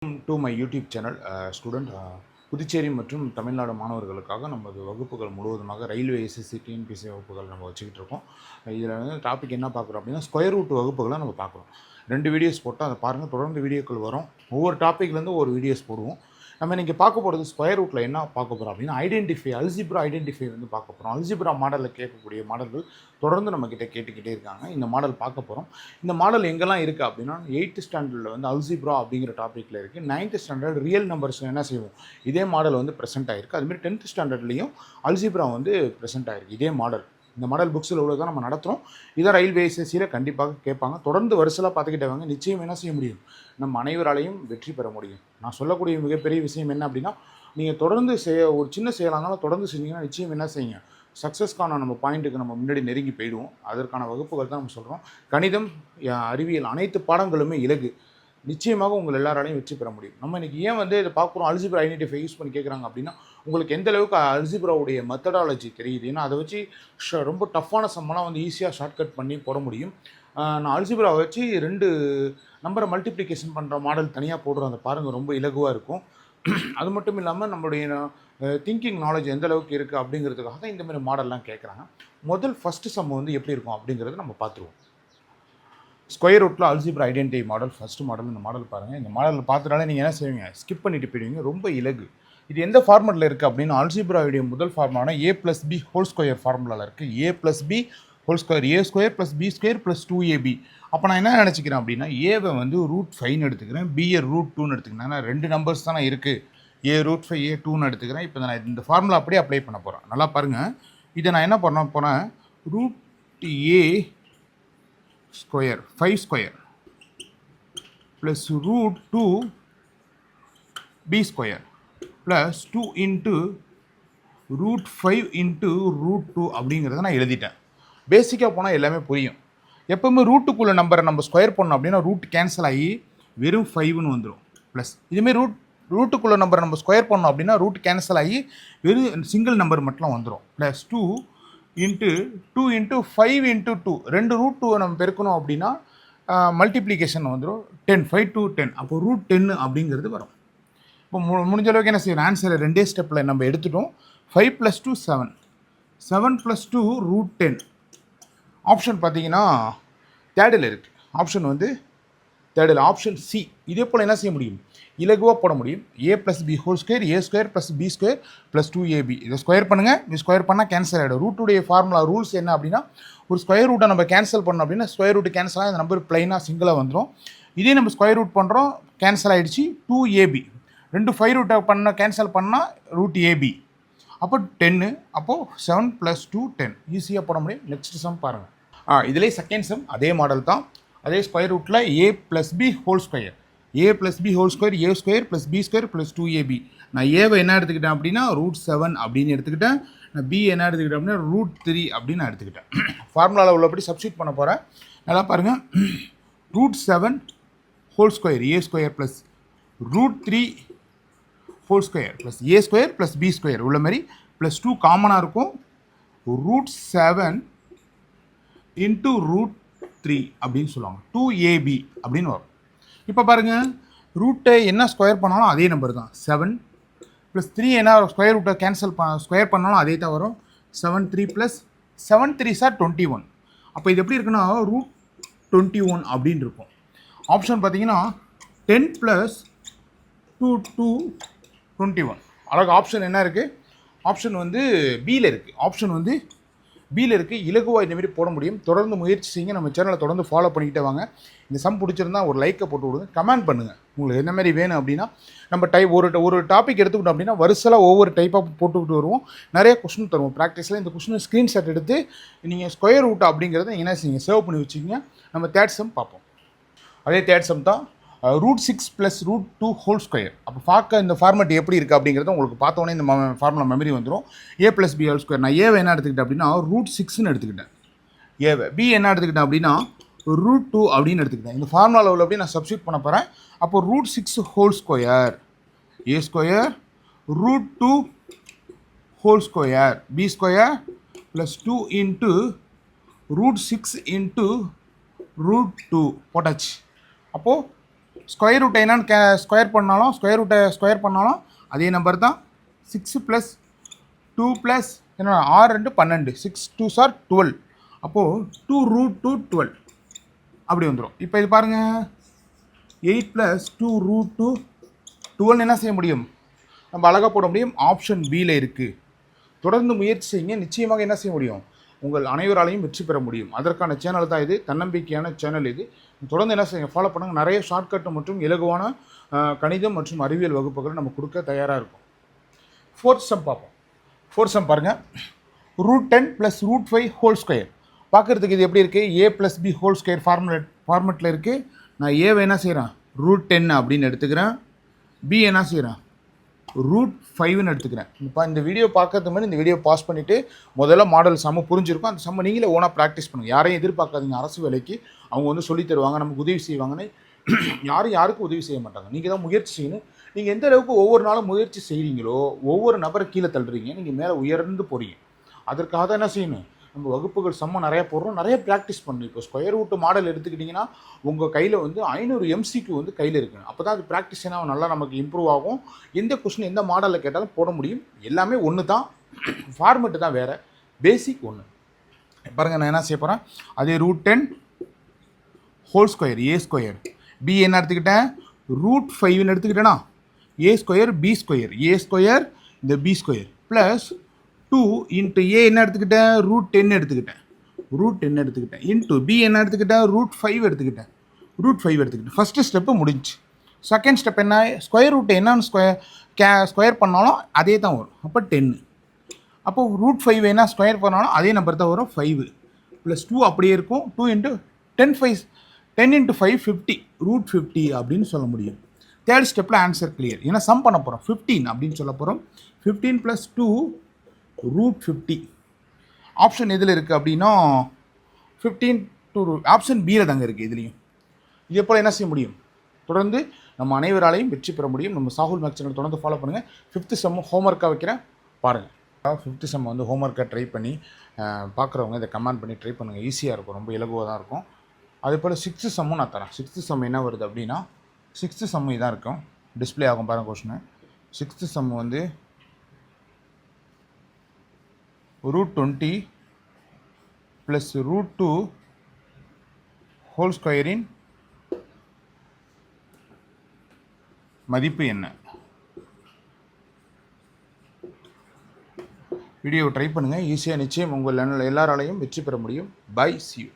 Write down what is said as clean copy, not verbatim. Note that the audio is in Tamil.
to my YouTube channel student Puducherry மற்றும் தமிழ்நாடு மாணவர்களுக்காக நமது வகுப்புகள் முழுவதுமாக ரயில்வே எஸ்எஸ்சி டிஎன்பிசி வகுப்புகள் நம்ம வச்சுக்கிட்டு இருக்கோம். இதில் வந்து டாபிக் என்ன பார்க்குறோம் அப்படின்னா ஸ்கொயர் ரூட் வகுப்புகளை நம்ம பார்க்குறோம். 2 வீடியோஸ் போட்டால் அதை பாருங்கள். தொடர்ந்து வீடியோக்கள் வரும். ஒவ்வொரு டாப்பிக்லேருந்து ஒரு வீடியோஸ் போடுவோம். நம்ம இன்றைக்கி பார்க்க போகிறது ஸ்கொயர் ரூட்டில் என்ன பார்க்க போகிறோம் அப்படின்னா அல்ஜிப்ரா ஐடென்டிஃபை வந்து பார்க்க போகிறோம். அல்ஜிப்ரா மாடலில் கேட்கக்கூடிய மாடல்கள் தொடர்ந்து நம்மக்கிட்ட கேட்டுக்கிட்டே இருக்காங்க. இந்த மாடல் பார்க்க போகிறோம். இந்த மாடல் எங்கெல்லாம் இருக்குது அப்படின்னா 8th ஸ்டாண்டர்டில் வந்து அல்ஜிப்ரா அப்படிங்கிற டாப்பிக்கில் இருக்குது. 9th ஸ்டாண்டர்ட் ரியல் நம்பர்ஸ் என்ன செய்வோம், இதே மாடல் வந்து ப்ரெசென்ட் ஆகிருக்கு. அதுமாதிரி 10th ஸ்டாண்டர்ட்லேயும் அல்ஜிப்ரா வந்து ப்ரெசென்ட் ஆகிருக்கு. இதே மாடல் இந்த மாடல் புக்ஸில் உள்ள தான் நம்ம நடத்துகிறோம். இதை ரயில்வே எஸ்எஸ்சியில் கண்டிப்பாக கேட்பாங்க. தொடர்ந்து வருஷலாக பார்த்துக்கிட்டே வாங்க. நிச்சயம் என்ன செய்ய முடியும், நம்ம அனைவராலையும் வெற்றி பெற முடியும். நான் சொல்லக்கூடிய மிகப்பெரிய விஷயம் என்ன அப்படின்னா, நீங்கள் தொடர்ந்து ஒரு சின்ன செயலானாலும் தொடர்ந்து செஞ்சீங்கன்னா நிச்சயம் என்ன செய்யுங்க, சக்ஸஸ்க்கான நம்ம பாயிண்ட்டுக்கு நம்ம முன்னாடி நெருங்கி போயிடுவோம். அதற்கான வகுப்புகள் தான் நம்ம சொல்கிறோம். கணிதம், அறிவியல் அனைத்து பாடங்களுமே இலகு. நிச்சயமாக உங்கள் எல்லாராலையும் வெற்றி பெற முடியும். நம்ம இன்றைக்கி ஏன் வந்து இதை பார்க்குறோம், அல்ஜிப்ரா ஐடென்டிஃபை யூஸ் பண்ணி கேட்குறாங்க அப்படின்னா, உங்களுக்கு எந்த அளவுக்கு அல்ஜிப்ராவுடைய மெத்தடாலஜி தெரியுது. ஏன்னா அதை வச்சு ரொம்ப டஃப்பான சம்மெல்லாம் வந்து ஈஸியாக ஷார்ட்கட் பண்ணி போட முடியும். நான் அல்ஜிப்ராவை வச்சு 2 நம்பரை மல்டிப்ளிகேஷன் பண்ணுற மாடல் தனியாக போடுறோம். அதை பாருங்கள், ரொம்ப இலகுவாக இருக்கும். அது மட்டும் இல்லாமல் நம்மளுடைய திங்கிங் நாலேஜ் எந்த அளவுக்கு இருக்குது அப்படிங்கிறதுக்காக தான் இந்தமாதிரி மாடல்லாம் கேட்குறாங்க. ஃபஸ்ட்டு சம் வந்து எப்படி இருக்கும் அப்படிங்கிறத நம்ம பார்த்துருவோம். ஸ்கொயர் ரூட்டில் algebra identify model first model. இந்த மாடல் பாருங்கள். இந்த மாடலில் பார்த்துட்டாலே நீங்கள் என்ன செய்வீங்க, ஸ்கிப் பண்ணிட்டு போயிடுவீங்க. ரொம்ப இலகு. இது எந்த ஃபார்மெட்டில் இருக்குது அப்படின்னா, அல்ஜிப்ராவுடைய முதல் ஃபார்முலானா a+b ஹோல் ஸ்கொயர் ஃபார்முலாவில் இருக்குது. a+b whole square a² + b² + 2ab. அப்போ நான் என்ன நினச்சிக்கிறேன் அப்படின்னா, ஏவை வந்து √5ன்னு எடுத்துக்கிறேன், பியை √2ன்னு எடுத்துக்கிறேன். ஏன்னா 2 நம்பர்ஸ் தானே இருக்குது. a√5 a2ன்னு எடுத்துக்கிறேன். இப்போ நான் இந்த ஃபார்முலா அப்படியே அப்ளை பண்ண போகிறேன். நல்லா பாருங்கள். இதை நான் என்ன பண்ண போகிறேன், √a² 5² + √2b² + 2 × √5 × √2 அப்படிங்கிறத நான் எழுதிட்டேன். பேசிக்காக போனால் எல்லாமே புரியும். எப்போவுமே ரூட்டுக்குள்ளே நம்பரை நம்ம ஸ்கொயர் பண்ணோம் அப்படின்னா ரூட் கேன்சல் ஆகி வெறும் 5ன்னு வந்துடும். ப்ளஸ் இதுமாரி ரூட்டுக்குள்ளே நம்பரை நம்ம ஸ்கொயர் பண்ணோம் அப்படின்னா ரூட் கேன்சல் ஆகி வெறும் சிங்கிள் நம்பர் மட்டும் வந்துடும். ப்ளஸ் 2 × 5 × 2 2 √2 நம்ம பெருக்கணும் அப்படின்னா மல்டிப்ளிகேஷன் வந்துடும். 10 5 to 10. அப்போ √10 அப்படிங்கிறது வரும். இப்போ முடிஞ்ச அளவுக்கு என்ன செய்யணும், ஆன்சரை 2 ஸ்டெப்பில் நம்ம எடுத்துட்டோம். 5 + 2 7 7 + 2 √10. ஆப்ஷன் பார்த்தீங்கன்னா தேர்டில் இருக்குது. ஆப்ஷன் வந்து தேர்டில் ஆப்ஷன் சி. இதே போல் என்ன செய்ய முடியும், இலகுவாக போட முடியும். a+b whole square a² + b² + 2ab. இதை ஸ்கொயர் பண்ணுங்கள். இது ஸ்கொயர் பண்ணால் கேன்சல் ஆகிடும். ரூட்டுடைய ஃபார்முலா ரூல்ஸ் என்ன அப்படின்னா, ஒரு ஸ்கொயர் ரூட்டை நம்ம கேன்சல் பண்ணோம் அப்படின்னா ஸ்கொயர் ரூட்டு கேன்சல் ஆகி அந்த நம்பர் பிளைனாக சிங்கிளாக வந்துடும். இதே நம்ம ஸ்கொயர் ரூட் பண்ணுறோம், கேன்சல் ஆகிடுச்சு. 2ab 2 5 ரூட்டை கேன்சல் பண்ணால் √ab. அப்போ 10. அப்போது 7 + 2 10. ஈஸியாக போட முடியும். நெக்ஸ்ட் சம் பாருங்கள். இதிலே செகண்ட் சம் அதே மாடல் தான். அதே ஸ்கொயர் ரூட்டில் a+b whole square a+b whole square a² + b² + 2ab. நான் ஏவை என்ன எடுத்துக்கிட்டேன் அப்படின்னா √7 அப்படின்னு எடுத்துக்கிட்டேன். நான் பி என்ன எடுத்துக்கிட்டேன் அப்படின்னா √3 அப்படின்னு நான் எடுத்துக்கிட்டேன். ஃபார்முலாவில் உள்ளபடி சப்ஸ்டியூட் பண்ண போகிறேன். நல்லா பாருங்கள். √7 whole square a² + √3 whole square + a² + b² உள்ள மாதிரி +2 காமனாக இருக்கும். √7 × √3 அப்படின்னு சொல்லுவாங்க. 2ab அப்படின்னு வரும். இப்போ பாருங்கள், ரூட்டை என்ன ஸ்கொயர் பண்ணாலும் அதே நம்பர் தான். 7 + 3 என்ன ஸ்கொயர் ரூட்டை ஸ்கொயர் பண்ணாலும் அதே தான் வரும். 7 3 + 7 3 = 21. அப்போ இது எப்படி இருக்குன்னா √21 அப்படின்னு இருக்கும். ஆப்ஷன் பார்த்தீங்கன்னா 10 + 2 2 21. அழகு. ஆப்ஷன் என்ன இருக்குது, ஆப்ஷன் வந்து பியில் இருக்குது. ஆப்ஷன் வந்து பியில் இருக்குது. இலகுவாக இந்தமாரி போட முடியும். தொடர்ந்து முயற்சி செய்யுங்க. நம்ம சேனலை தொடர்ந்து ஃபாலோ பண்ணிக்கிட்டே வாங்க. இந்த சம் பிடிச்சிருந்தா ஒரு லைக்கை போட்டு விடுங்க. கமெண்ட் பண்ணுங்கள் உங்களுக்கு என்ன மாதிரி வேணும் அப்படின்னா. நம்ம ஒரு டாபிக் எடுத்துக்கிட்டோம் அப்படின்னா வருஷலாக ஒவ்வொரு டைப்பாக போட்டுக்கிட்டு வருவோம். நிறைய கொஸ்டின் தருவோம் ப்ராக்டிஸில். இந்த கொஸ்டினை ஸ்க்ரீன்ஷாட் எடுத்து நீங்கள் ஸ்கொயர் ரூட் அப்படிங்கிறத என்ன செய்யுங்க, சேவ் பண்ணி வச்சுக்கிங்க. நம்ம தேர்ட் சம் பார்ப்போம். அதே தேர்ட் சம் தான். √6 + √2 ஹோல் ஸ்கொயர். அப்போ பார்க்க இந்த ஃபார்மெட் எப்படி இருக்குது அப்படிங்கிறத உங்களுக்கு பார்த்தோன்னே இந்த ஃபார்முலா மெமரி வந்துடும். a+b whole square. நான் ஏவை என்ன எடுத்துக்கிட்டேன் அப்படின்னா √6ன்னு எடுத்துக்கிட்டேன். ஏவை பி என்ன எடுத்துக்கிட்டேன் அப்படின்னா √2 அப்படின்னு எடுத்துக்கிட்டேன். இந்த ஃபார்முலாவில் உள்ள அப்படியே நான் சப்ஸ்டியூட் பண்ண போகிறேன். அப்போ √6 whole square a² √2 whole square b² + 2 × √6 × √2 போட்டாச்சு. அப்போது ஸ்கொயர் ரூட் என்னன்னு ஸ்கொயர் பண்ணாலும் அதே நம்பர் தான். 6 + 2 + என்ன 6 2 12, 6 2s are 12. அப்போது 2√2 12 அப்படி வந்துடும். இப்போ இது பாருங்கள், 8 + 2√2 12 என்ன செய்ய முடியும், நம்ம அழகாக போட முடியும். ஆப்ஷன் பியில் இருக்குது. தொடர்ந்து முயற்சி செய்யுங்க, நிச்சயமாக என்ன செய்ய முடியும், உங்கள் அனைவராலையும் வெற்றி பெற முடியும். அதற்கான சேனல் தான் இது, தன்னம்பிக்கையான சேனல் இது. தொடர்ந்து என்ன செய்யுங்க, ஃபாலோ பண்ணுங்கள். நிறைய ஷார்ட்கட் மற்றும் இலகுவான கணிதம் மற்றும் அறிவியல் வகுப்புகள் நம்ம கொடுக்க தயாராக இருக்கும். 4th சம் பார்ப்போம். 4th சம் பாருங்கள். √10 + √5² பார்க்குறதுக்கு இது எப்படி இருக்குது, a + b² ஃபார்மெட்டில் இருக்குது. நான் ஏவை என்ன செய்கிறேன், √10 அப்படின்னு எடுத்துக்கிறேன். b என்ன செய்கிறேன், √5ன்னு எடுத்துக்கிறேன். இப்போ இந்த வீடியோ பார்க்கறதுக்கு முன்னாடி இந்த வீடியோ பாஸ் பண்ணிவிட்டு முதல்ல மாடல் சம்ம புரிஞ்சிருக்கும். அந்த சம்ம நீங்களே ஓனாக ப்ராக்டிஸ் பண்ணுங்கள். யாரையும் எதிர்பார்க்காதீங்க. அரசு வேலைக்கு அவங்க வந்து சொல்லித் தருவாங்க, நமக்கு உதவி செய்வாங்கன்னு. யாருக்கும் உதவி செய்ய மாட்டாங்க. நீங்கள் தான் முயற்சி செய்யணும். நீங்கள் எந்த அளவுக்கு ஒவ்வொரு நாளும் முயற்சி செய்கிறீங்களோ, ஒவ்வொரு நபரை கீழே தள்ளுறீங்க, நீங்கள் மேலே உயர்ந்து போகிறீங்க. அதற்காக தான் என்ன செய்யணும், நம்ம வகுப்புகள் சம்ம நிறையா போடுறோம், நிறைய ப்ராக்டிஸ் பண்ணணும். இப்போ ஸ்கொயர் ரூட் மாடல் எடுத்துக்கிட்டிங்கன்னா உங்கள் கையில் வந்து 500 MCQ வந்து கையில் இருக்குது. அப்போ தான் அது ப்ராக்டிஸ் நல்லா நமக்கு இம்ப்ரூவ் ஆகும். எந்த கொஸ்டின் எந்த மாடலில் கேட்டாலும் போட முடியும். எல்லாமே ஒன்று தான், ஃபார்மெட்டு தான் வேறு, பேசிக் ஒன்று. பாருங்கள், நான் என்ன செய்ய போகிறேன், அதே √10 a², b என்ன எடுத்துக்கிட்டேன், √5ன்னு எடுத்துக்கிட்டேன்னா a² b² இந்த b² ப்ளஸ் 2 × a என்ன எடுத்துக்கிட்டேன், √10 எடுத்துக்கிட்டேன் இன்ட்டு b என்ன எடுத்துக்கிட்டேன், √5 எடுத்துக்கிட்டேன். ஃபஸ்ட்டு ஸ்டெப்பு முடிஞ்சு. செகண்ட் ஸ்டெப் என்ன, ஸ்கொயர் ரூட் என்னன்னு ஸ்கொயர் பண்ணாலும் அதே தான் வரும். அப்போ 10. அப்போ √5 என்ன ஸ்கொயர் பண்ணாலும் அதே நம்பர் தான் வரும், 5 + 2 அப்படியே இருக்கும். 2 × 10 × 5 50, √50 அப்படின்னு சொல்ல முடியும். தேர்ட் ஸ்டெப்பில் ஆன்சர் கிளியர். ஏன்னா சம் பண்ண போகிறோம், 15 அப்படின்னு சொல்ல போகிறோம். 15 + 2 √50. ஆப்ஷன் எதில் இருக்குது அப்படின்னா 15 to ஆப்ஷன் பியில் தாங்க இருக்குது. இதுலேயும் இதே போல் என்ன செய்ய முடியும், தொடர்ந்து நம்ம அனைவராலையும் வெற்றி பெற முடியும். நம்ம சாகுல் மேக்ஸ் சேனல் தொடர்ந்து ஃபாலோ பண்ணுங்கள். 5th சம் ஹோம்ஒர்க்காக வைக்கிறேன், பாருங்கள். 5th சம் வந்து ஹோம்ஒர்க்காக ட்ரை பண்ணி பார்க்குறவங்க இதை கமெண்ட் பண்ணி ட்ரை பண்ணுங்கள். ஈஸியாக இருக்கும், ரொம்ப இலகுவாக தான் இருக்கும். அதே போல் 6th சம்மும் நான் தரேன். 6th சம் என்ன வருது அப்படின்னா 6th சம் இதான் இருக்கும், டிஸ்பிளே ஆகும் பாருங்கள் கொஸ்டின். 6th சம் வந்து √20 + √2² மதிப்பு என்ன? வீடியோவை ட்ரை பண்ணுங்கள், ஈஸியாக நிச்சயம் உங்கள் எல்லாராலையும் வெற்றி பெற முடியும். Bye, see you.